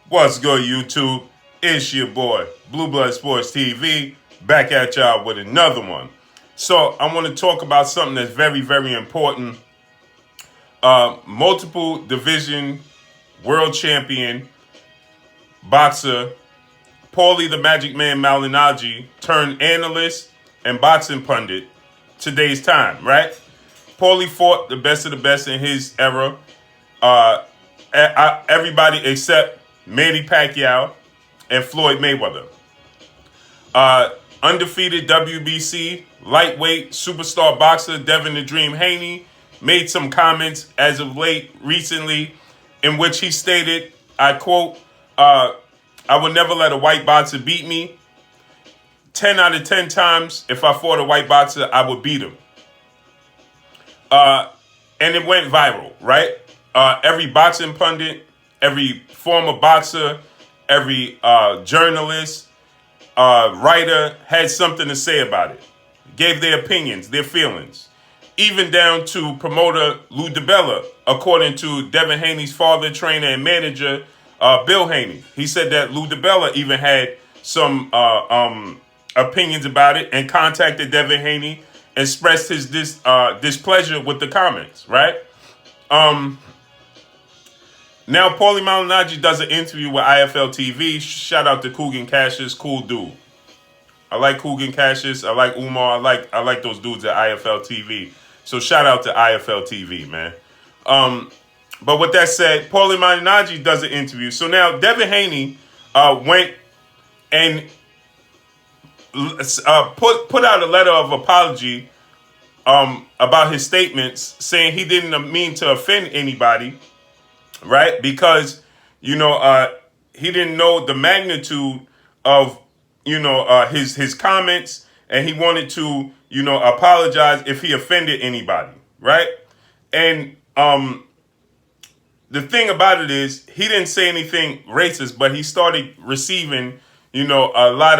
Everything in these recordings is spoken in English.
What's good, YouTube? It's your boy, Blue Blood Sports TV, back at y'all with another one. So I want to talk about something that's very, very important. Multiple division world champion boxer Paulie the Magic Man Malignaggi turned analyst and boxing pundit today's time, right? Paulie fought the best of the best in his era. Everybody except Manny Pacquiao and Floyd Mayweather. Undefeated WBC lightweight superstar boxer Devin the Dream Haney made some comments as of late recently in which he stated, I quote, I would never let a white boxer beat me. 10 out of 10 times, if I fought a white boxer, I would beat him. And it went viral, right? Every boxing pundit, every former boxer, every journalist, writer had something to say about it. Gave their opinions, their feelings. Even down to promoter Lou DiBella, according to Devin Haney's father, trainer, and manager, Bill Haney. He said that Lou DiBella even had some opinions about it and contacted Devin Haney, expressed his displeasure with the comments, right? Now, Paulie Malignaggi does an interview with IFL TV. Shout out to Coogan Cassius, cool dude. I like Coogan Cassius. I like Umar. I like those dudes at IFL TV. So shout out to IFL TV, man. But with that said, Paulie Malignaggi does an interview. So now Devin Haney went and put out a letter of apology about his statements, saying he didn't mean to offend anybody, right? Because, he didn't know the magnitude of, his comments, and he wanted to, apologize if he offended anybody, right? And the thing about it is, he didn't say anything racist, but he started receiving, a lot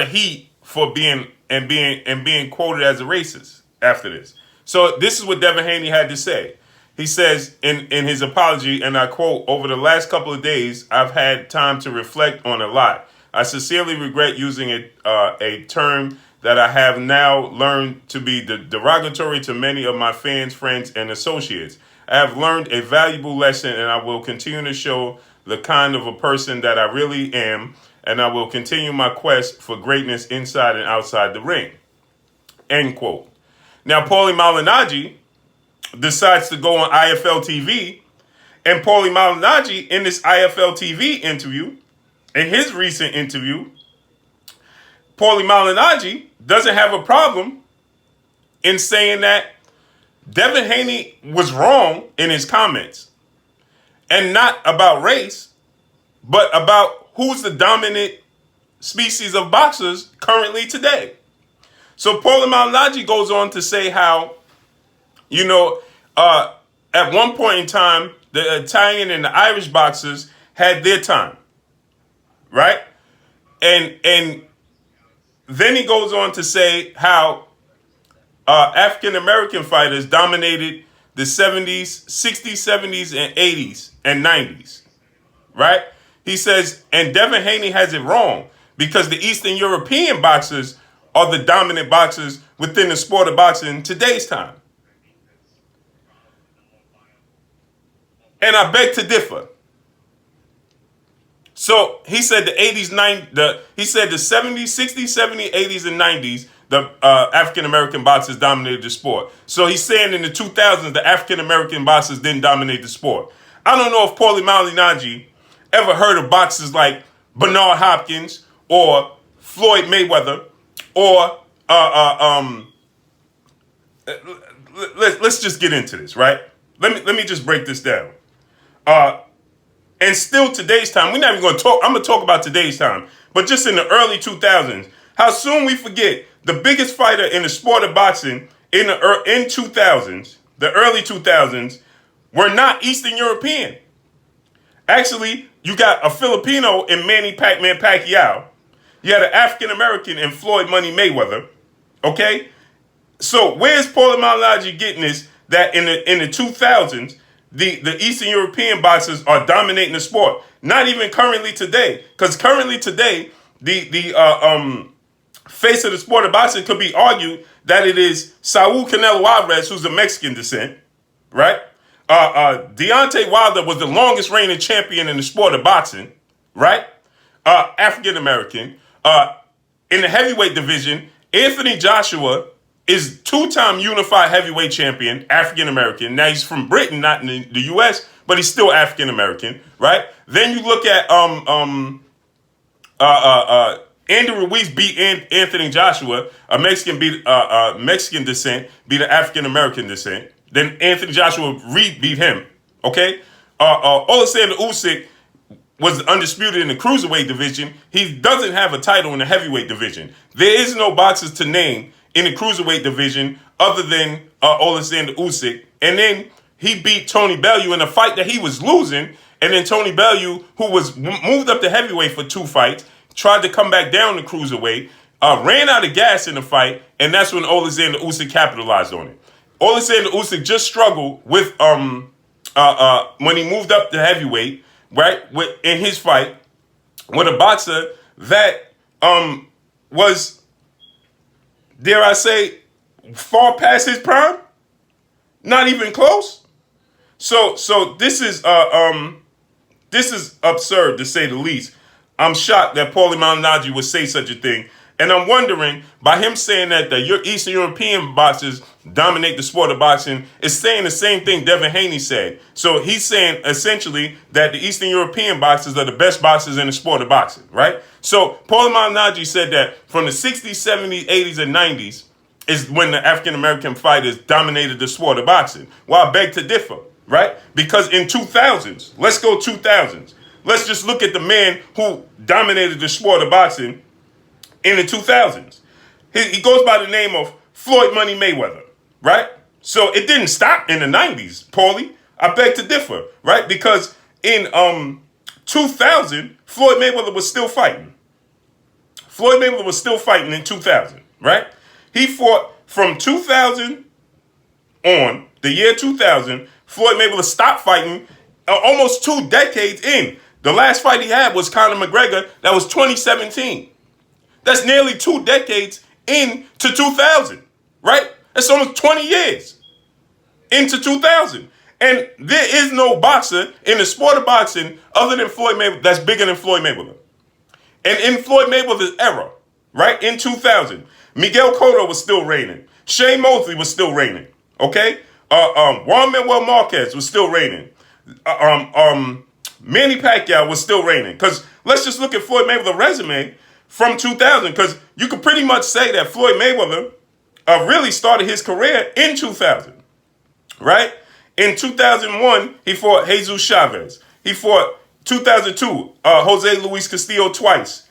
of heat for being quoted as a racist after this. So this is what Devin Haney had to say. He says in his apology, and I quote, "Over the last couple of days, I've had time to reflect on a lot. I sincerely regret using a term that I have now learned to be derogatory to many of my fans, friends, and associates. I have learned a valuable lesson, and I will continue to show the kind of a person that I really am, and I will continue my quest for greatness inside and outside the ring." End quote. Now, Paulie Malignaggi decides to go on IFL TV, and Paulie Malignaggi, in this IFL TV interview, in his recent interview, Paulie Malignaggi doesn't have a problem in saying that Devin Haney was wrong in his comments, and not about race, but about who's the dominant species of boxers currently today. So Paulie Malignaggi goes on to say how, at one point in time, the Italian and the Irish boxers had their time, right? And then he goes on to say how African-American fighters dominated the 70s, 60s, 70s, and 80s, and 90s, right? He says, and Devin Haney has it wrong because the Eastern European boxers are the dominant boxers within the sport of boxing in today's time. And I beg to differ. So he said the 80s, he said the 70s, 60s, 70s, 80s, and 90s, the African-American boxers dominated the sport. So he's saying in the 2000s, the African-American boxers didn't dominate the sport. I don't know if Paulie Malignaggi ever heard of boxers like Bernard Hopkins or Floyd Mayweather or let's just get into this, right? Let me just break this down. And still today's time, we're not even going to talk, I'm going to talk about today's time, but just in the early 2000s, how soon we forget the biggest fighter in the sport of boxing in 2000s, the early 2000s, were not Eastern European. Actually, you got a Filipino in Manny Pac-Man Pacquiao. You had an African-American in Floyd Money Mayweather. Okay? So where's Paulie Malignaggi getting this, that in the 2000s, the Eastern European boxers are dominating the sport. Not even currently today, because currently today, the face of the sport of boxing could be argued that it is Saul Canelo Alvarez, who's of Mexican descent, right? Deontay Wilder was the longest reigning champion in the sport of boxing, right? African American. In the heavyweight division, Anthony Joshua is two-time unified heavyweight champion, African American. Now he's from Britain, not in the U.S., but he's still African American, right? Then you look at Andy Ruiz beat Anthony Joshua, a Mexican Mexican descent, beat an African American descent. Then Anthony Joshua beat him. Okay, Alexander Usyk was undisputed in the cruiserweight division. He doesn't have a title in the heavyweight division. There is no boxers to name in the cruiserweight division other than Alexander Usyk. And then he beat Tony Bellew in a fight that he was losing. And then Tony Bellew, who was moved up to heavyweight for 2 fights, tried to come back down to cruiserweight, ran out of gas in the fight, and that's when Alexander Usyk capitalized on it. Alexander Usyk just struggled with when he moved up to heavyweight, right? In his fight with a boxer that was, dare I say, far past his prime, not even close. So this is absurd to say the least. I'm shocked that Paulie Malignaggi would say such a thing. And I'm wondering, by him saying that the Eastern European boxers dominate the sport of boxing, is saying the same thing Devin Haney said. So he's saying, essentially, that the Eastern European boxers are the best boxers in the sport of boxing, right? So Paulie Malignaggi said that from the 60s, 70s, 80s, and 90s is when the African-American fighters dominated the sport of boxing. Well, I beg to differ, right? Because in 2000s, let's go 2000s. Let's just look at the man who dominated the sport of boxing in the 2000s. He goes by the name of Floyd Money Mayweather, right? So it didn't stop in the 90s, Paulie. I beg to differ, right? Because in 2000, Floyd Mayweather was still fighting. Floyd Mayweather was still fighting in 2000, right? He fought from 2000 on, the year 2000, Floyd Mayweather stopped fighting almost 2 decades in. The last fight he had was Conor McGregor. That was 2017. That's nearly 2 decades into 2000, right? That's almost 20 years into 2000. And there is no boxer in the sport of boxing other than Floyd Mayweather that's bigger than Floyd Mayweather. And in Floyd Mayweather's era, right, in 2000, Miguel Cotto was still reigning. Shane Mosley was still reigning, okay? Juan Manuel Marquez was still reigning. Manny Pacquiao was still reigning. Because let's just look at Floyd Mayweather's resume from 2000, because you could pretty much say that Floyd Mayweather really started his career in 2000, right? In 2001, he fought Jesus Chavez. He fought 2002, Jose Luis Castillo twice.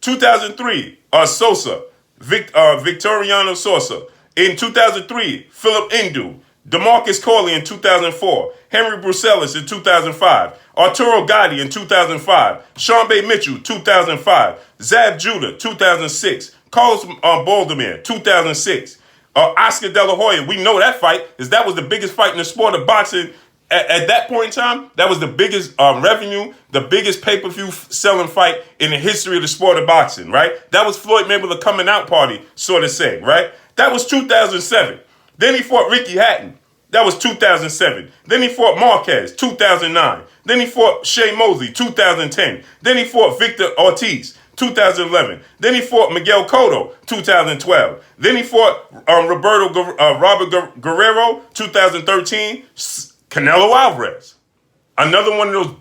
2003, Sosa, Victoriano Sosa. In 2003, Philip Indu. DeMarcus Corley in 2004, Henry Bruxelles in 2005, Arturo Gatti in 2005, Sean Bay Mitchell 2005, Zab Judah 2006, Carlos Baldomir 2006, Oscar De La Hoya. We know that fight because that was the biggest fight in the sport of boxing at that point in time. That was the biggest revenue, the biggest pay-per-view selling fight in the history of the sport of boxing, right? That was Floyd Mayweather coming out party, sort of say, right? That was 2007. Then he fought Ricky Hatton. That was 2007. Then he fought Marquez, 2009. Then he fought Shane Mosley, 2010. Then he fought Victor Ortiz, 2011. Then he fought Miguel Cotto, 2012. Then he fought Robert Guerrero, 2013. Canelo Alvarez, another one of those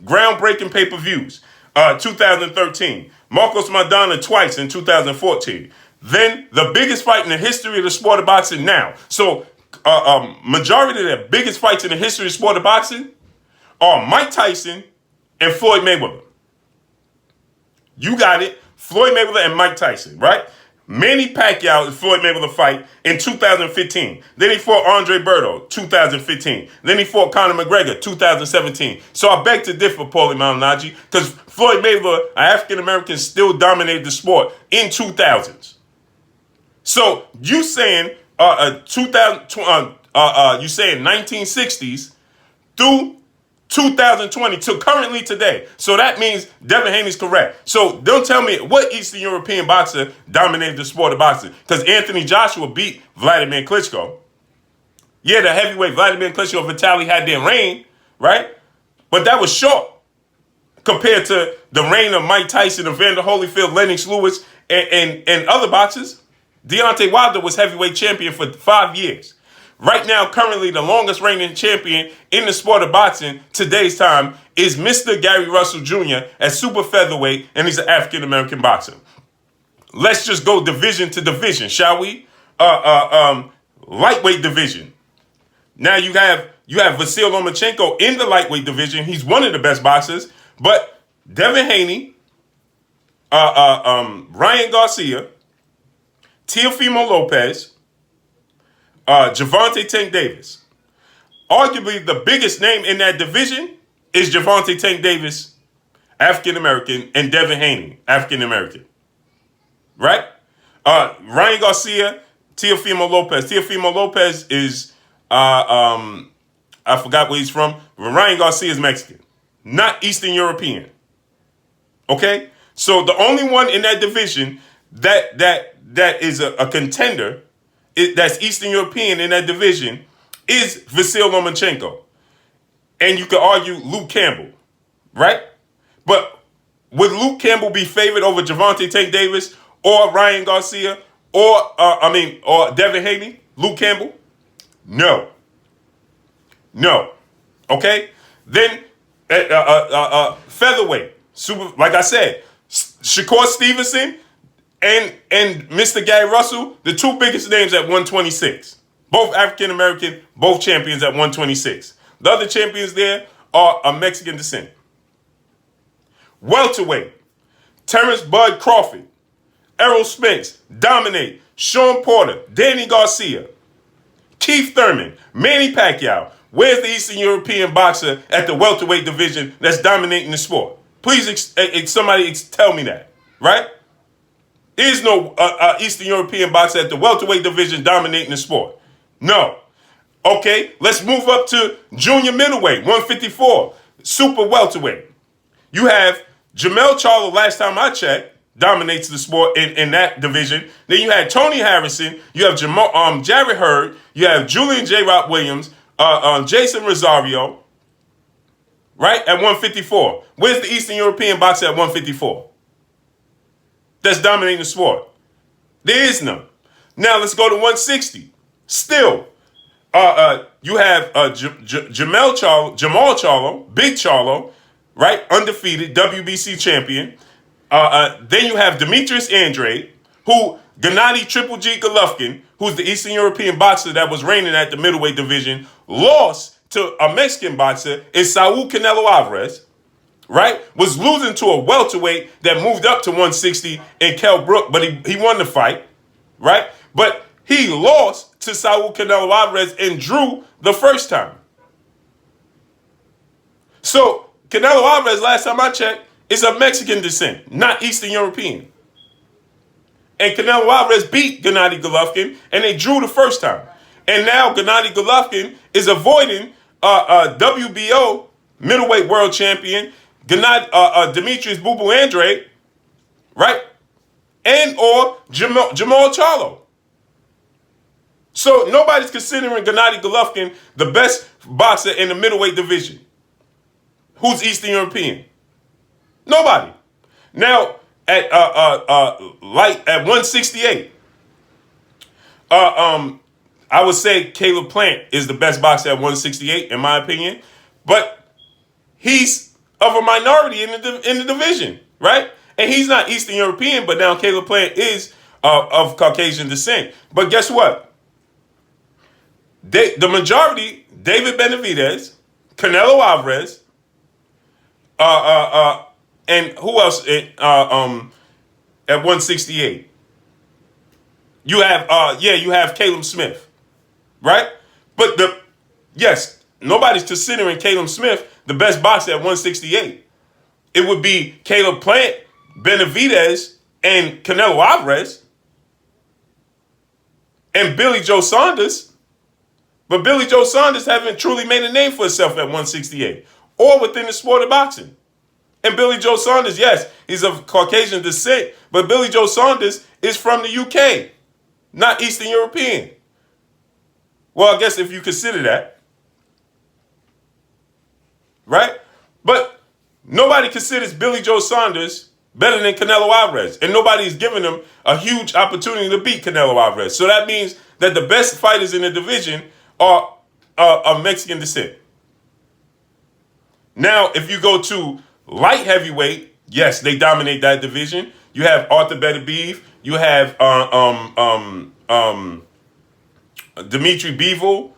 groundbreaking pay-per-views, 2013. Marcos Maidana twice in 2014. Then the biggest fight in the history of the sport of boxing now. So majority of the biggest fights in the history of the sport of boxing are Mike Tyson and Floyd Mayweather. You got it. Floyd Mayweather and Mike Tyson, right? Manny Pacquiao and Floyd Mayweather fight in 2015. Then he fought Andre Berto, 2015. Then he fought Conor McGregor, 2017. So I beg to differ, Paulie Malignaggi, because Floyd Mayweather, an African-American, still dominated the sport in 2000s. So you saying you say in 1960s through 2020 to currently today. So that means Devin Haney's correct. So don't tell me what Eastern European boxer dominated the sport of boxing. Because Anthony Joshua beat Vladimir Klitschko. Yeah, the heavyweight Vladimir Klitschko, Vitaly had their reign, right? But that was short compared to the reign of Mike Tyson, Evander Holyfield, Lennox Lewis, and other boxers. Deontay Wilder was heavyweight champion for 5 years. Right now, currently, the longest reigning champion in the sport of boxing, today's time, is Mr. Gary Russell Jr. at super featherweight, and he's an African-American boxer. Let's just go division to division, shall we? Lightweight division. Now you have Vasyl Lomachenko in the lightweight division. He's one of the best boxers. But Devin Haney, Ryan Garcia, Teofimo Lopez, Gervonta Tank Davis. Arguably the biggest name in that division is Gervonta Tank Davis, African-American, and Devin Haney, African-American. Right? Ryan Garcia, Teofimo Lopez. Teofimo Lopez is, I forgot where he's from, but Ryan Garcia is Mexican, not Eastern European. Okay? So the only one in that division that is a contender, that's Eastern European in that division, is Vasyl Lomachenko. And you could argue Luke Campbell, right? But would Luke Campbell be favored over Gervonta Tank Davis or Ryan Garcia or Devin Haney? Luke Campbell? No. Okay? Then featherweight, like I said, Shakur Stevenson and Mr. Gary Russell, the two biggest names at 126. Both African-American, both champions at 126. The other champions there are of Mexican descent. Welterweight, Terrence Bud Crawford, Errol Spence, Dominate, Sean Porter, Danny Garcia, Keith Thurman, Manny Pacquiao. Where's the Eastern European boxer at the welterweight division that's dominating the sport? Please, somebody tell me that, right? There is no Eastern European boxer at the welterweight division dominating the sport. No. Okay, let's move up to junior middleweight, 154, super welterweight. You have Jamel Charlo, last time I checked, dominates the sport in that division. Then you had Tony Harrison, you have Jarrett Hurd, you have Julian J. Rock Williams, Jason Rosario, right, at 154. Where's the Eastern European boxer at 154? That's dominating the sport. There is none. Now let's go to 160. Still, you have Jamal Charlo, Big Charlo, right? Undefeated, WBC champion. Then you have Demetrius Andrade, who Gennady Triple G Golovkin, who's the Eastern European boxer that was reigning at the middleweight division, lost to a Mexican boxer in Saul Canelo Alvarez, right? Was losing to a welterweight that moved up to 160 in Kell Brook, but he won the fight, right? But he lost to Saul Canelo Alvarez and drew the first time. So Canelo Alvarez, last time I checked, is of Mexican descent, not Eastern European. And Canelo Alvarez beat Gennady Golovkin, and they drew the first time. And now Gennady Golovkin is avoiding WBO middleweight world champion Demetrius Boo Boo Andrade, right? And or Jamal Charlo. So nobody's considering Gennady Golovkin the best boxer in the middleweight division. Who's Eastern European? Nobody. Now at 168, I would say Caleb Plant is the best boxer at 168 in my opinion, but he's of a minority in the division, right? And he's not Eastern European, but now Caleb Plant is of Caucasian descent. But guess what? The majority, David Benavidez, Canelo Alvarez, and who else at 168? You have Caleb Smith, right? But nobody's considering Caleb Smith the best boxer at 168. It would be Caleb Plant, Benavidez, and Canelo Alvarez, and Billy Joe Saunders. But Billy Joe Saunders haven't truly made a name for himself at 168 or within the sport of boxing. And Billy Joe Saunders, yes, he's of Caucasian descent, but Billy Joe Saunders is from the UK, not Eastern European. Well, I guess if you consider that. Right? But nobody considers Billy Joe Saunders better than Canelo Alvarez. And nobody's given him a huge opportunity to beat Canelo Alvarez. So that means that the best fighters in the division are of Mexican descent. Now, if you go to light heavyweight, yes, they dominate that division. You have Arthur Beterbiev. You have Dimitri Bivol.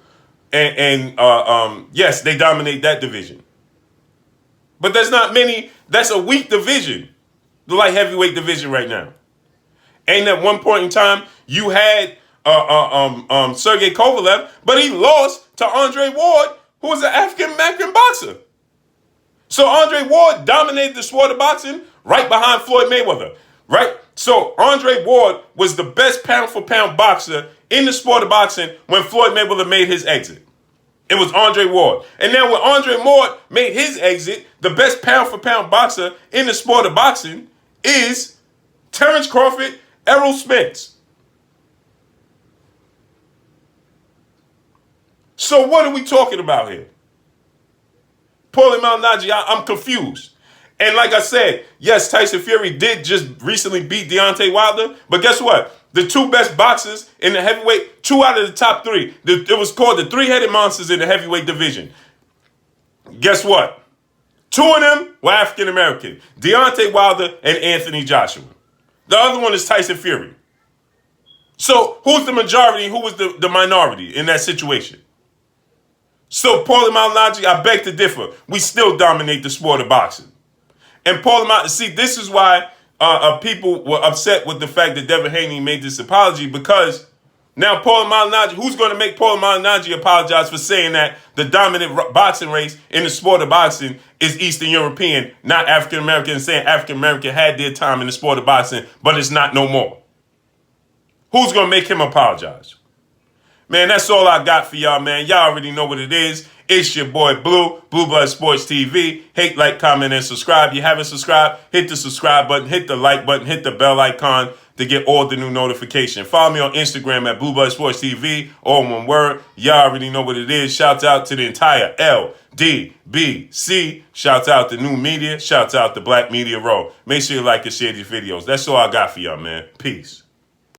And yes, they dominate that division. But there's not many. That's a weak division, the light heavyweight division right now. And at one point in time, you had Sergey Kovalev, but he lost to Andre Ward, who was an African-American boxer. So Andre Ward dominated the sport of boxing right behind Floyd Mayweather, right? So Andre Ward was the best pound-for-pound boxer in the sport of boxing when Floyd Mayweather made his exit. It was Andre Ward. And now when Andre Ward made his exit, the best pound-for-pound boxer in the sport of boxing is Terrence Crawford, Errol Spence. So what are we talking about here? Paulie Malignaggi, I'm confused. And like I said, yes, Tyson Fury did just recently beat Deontay Wilder, but guess what? The two best boxers in the heavyweight, 2 out of the top 3. It was called the three-headed monsters in the heavyweight division. Guess what? 2 of them were African-American. Deontay Wilder and Anthony Joshua. The other one is Tyson Fury. So who's the majority and who was the minority in that situation? So Paulie Malignaggi, I beg to differ. We still dominate the sport of boxing. And Paulie Malignaggi, see, this is why people were upset with the fact that Devin Haney made this apology, because now Paulie Malignaggi, who's going to make Paulie Malignaggi apologize for saying that the dominant boxing race in the sport of boxing is Eastern European, not African American, and saying African American had their time in the sport of boxing, but it's not no more? Who's going to make him apologize? Man, that's all I got for y'all, man. Y'all already know what it is. It's your boy Blue, Blue Blood Sports TV. Hate, like, comment, and subscribe. You haven't subscribed, hit the subscribe button, hit the like button, hit the bell icon to get all the new notifications. Follow me on Instagram at Blue Blood Sports TV, all one word. Y'all already know what it is. Shouts out to the entire LDBC. Shouts out to New Media. Shouts out to Black Media Row. Make sure you like and share these videos. That's all I got for y'all, man. Peace.